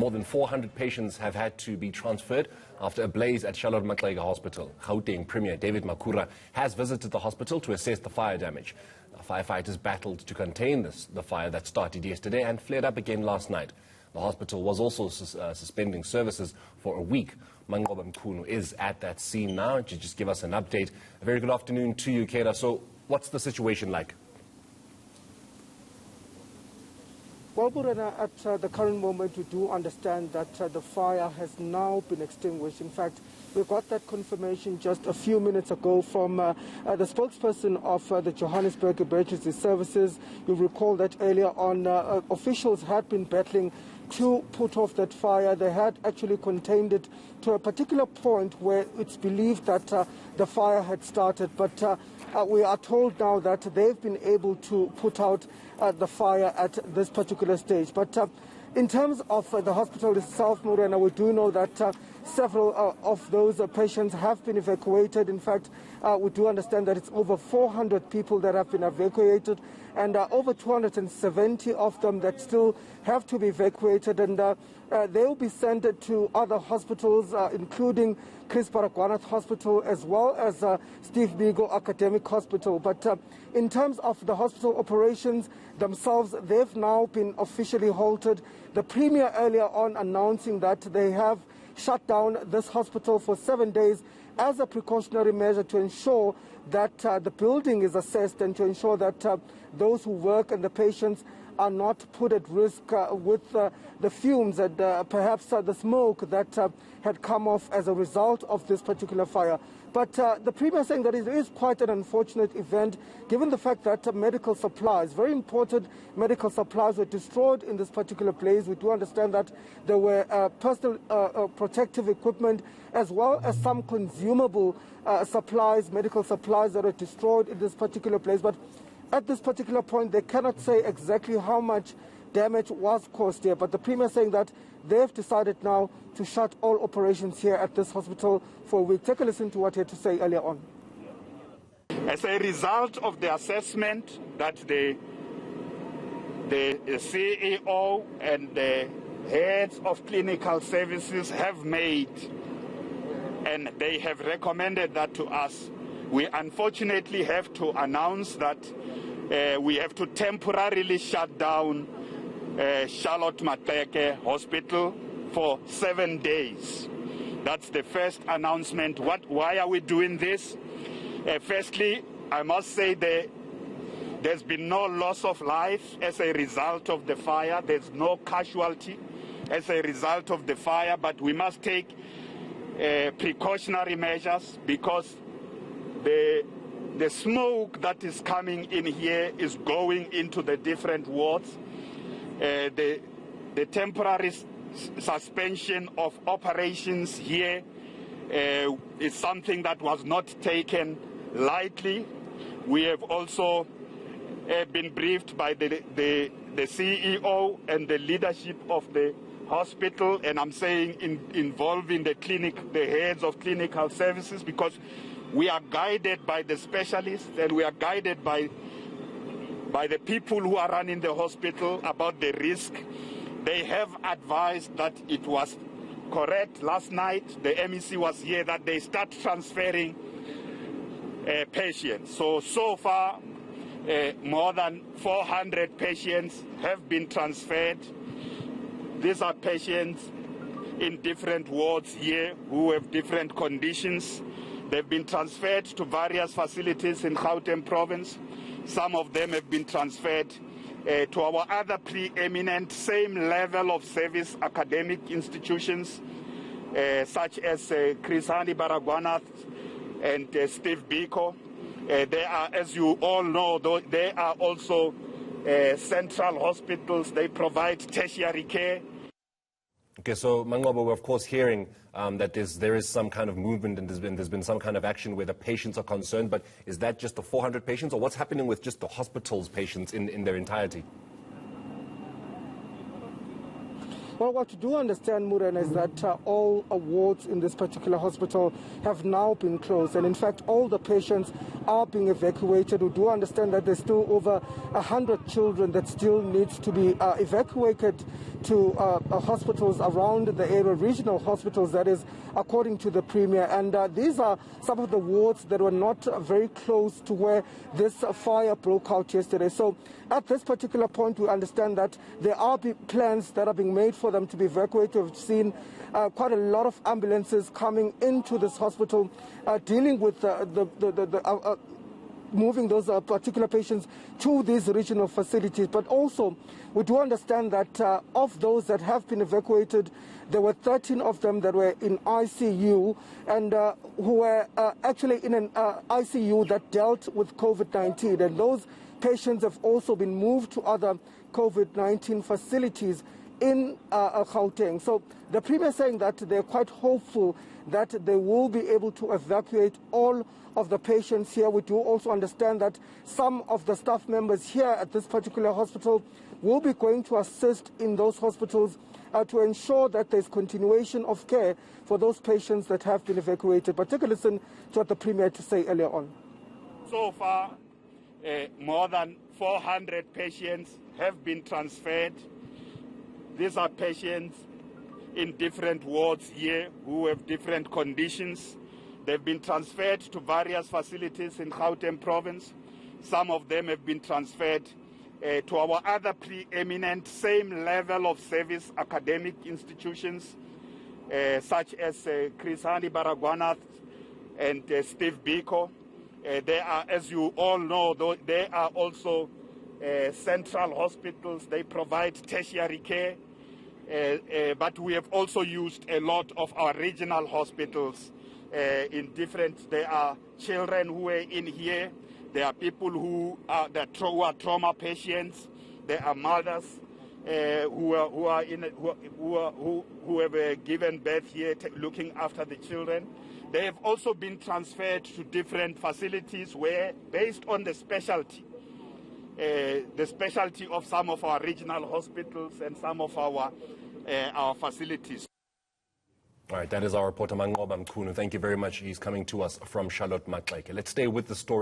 More than 400 patients have had to be transferred after a blaze at Charlotte Maxeke Hospital. Gauteng Premier David Makhura has visited the hospital to assess the fire damage. The firefighters battled to contain the fire that started yesterday and flared up again last night. The hospital was also suspending services for a week. Maxeke Fire is at that scene now to just give us an update. A very good afternoon to you, Kera. So what's the situation like? Well, Burena, at the current moment, we do understand that the fire has now been extinguished. In fact, we got that confirmation just a few minutes ago from the spokesperson of the Johannesburg Emergency Services. You recall that earlier on, officials had been battling to put off that fire. They had actually contained it to a particular point where it's believed that the fire had started. But we are told now that they've been able to put out the fire at this particular stage. But in terms of the hospital itself, Murena, we do know that several of those patients have been evacuated. In fact, we do understand that it's over 400 people that have been evacuated and over 270 of them that still have to be evacuated, and they will be sent to other hospitals, including Chris Baragwanath Hospital as well as Steve Biko Academic Hospital. But in terms of the hospital operations themselves, they've now been officially halted. The Premier earlier on announcing that they have shut down this hospital for 7 days as a precautionary measure to ensure that the building is assessed and to ensure that those who work and the patients are not put at risk with the fumes and perhaps the smoke that had come off as a result of this particular fire. But the Premier saying that it is quite an unfortunate event, given the fact that medical supplies, very important medical supplies, were destroyed in this particular blaze. We do understand that there were personal protective equipment as well as some consumable supplies, medical supplies that were destroyed in this particular place. But at this particular point, they cannot say exactly how much damage was caused here. But the Premier saying that they've decided now to shut all operations here at this hospital for a week. Take a listen to what he had to say earlier on. As a result of the assessment that the CEO and the heads of clinical services have made, and they have recommended that to us, we unfortunately have to announce that we have to temporarily shut down Charlotte Maxeke Hospital for 7 days. That's the first announcement. Why are we doing this? Firstly, I must say there's been no loss of life as a result of the fire. There's no casualty as a result of the fire, but we must take precautionary measures because the smoke that is coming in here is going into the different wards. The temporary suspension of operations here is something that was not taken lightly. We have also been briefed by the CEO and the leadership of the hospital, and I'm saying involving the heads of clinical services, because we are guided by the specialists and we are guided by the people who are running the hospital about the risk. They have advised that it was correct. Last night, the MEC was here that they start transferring patients. So far, more than 400 patients have been transferred. These are patients in different wards here who have different conditions. They've been transferred to various facilities in Gauteng province. Some of them have been transferred to our other preeminent same level of service academic institutions, such as Chris Baragwanath and Steve Biko. They are, as you all know, they are also central hospitals. They provide tertiary care. Okay, so Maxeke, we're of course hearing that there is some kind of movement and there's been some kind of action where the patients are concerned, but is that just the 400 patients, or what's happening with just the hospital's patients in their entirety? Well, what you do understand, Muren, is that all wards in this particular hospital have now been closed. And in fact, all the patients are being evacuated. We do understand that there's still over 100 children that still needs to be evacuated to hospitals around the area, regional hospitals, that is, according to the Premier. And these are some of the wards that were not very close to where this fire broke out yesterday. So at this particular point, we understand that there are plans that are being made for them to be evacuated. We've seen quite a lot of ambulances coming into this hospital, dealing with moving those particular patients to these regional facilities. But also, we do understand that of those that have been evacuated, there were 13 of them that were in ICU and who were actually in an ICU that dealt with COVID-19. And those patients have also been moved to other COVID-19 facilities in Gauteng. So the Premier is saying that they're quite hopeful that they will be able to evacuate all of the patients here. We do also understand that some of the staff members here at this particular hospital will be going to assist in those hospitals to ensure that there's continuation of care for those patients that have been evacuated. But take a listen to what the Premier had to say earlier on. So far, more than 400 patients have been transferred. These are patients in different wards here who have different conditions. They've been transferred to various facilities in Gauteng province. Some of them have been transferred to our other preeminent same level of service academic institutions, such as Chris Hani Baragwanath and Steve Biko. They are, as you all know, they are also central hospitals. They provide tertiary care. But we have also used a lot of our regional hospitals in different. There are children who are in here. There are people who are trauma patients. There are mothers who have given birth here, looking after the children. They have also been transferred to different facilities where, based on the specialty of some of our regional hospitals and some of our facilities. All right, that is our reporter Mangoba Mkhunu. Thank you very much. He's coming to us from Charlotte Maxeke. Let's stay with the story.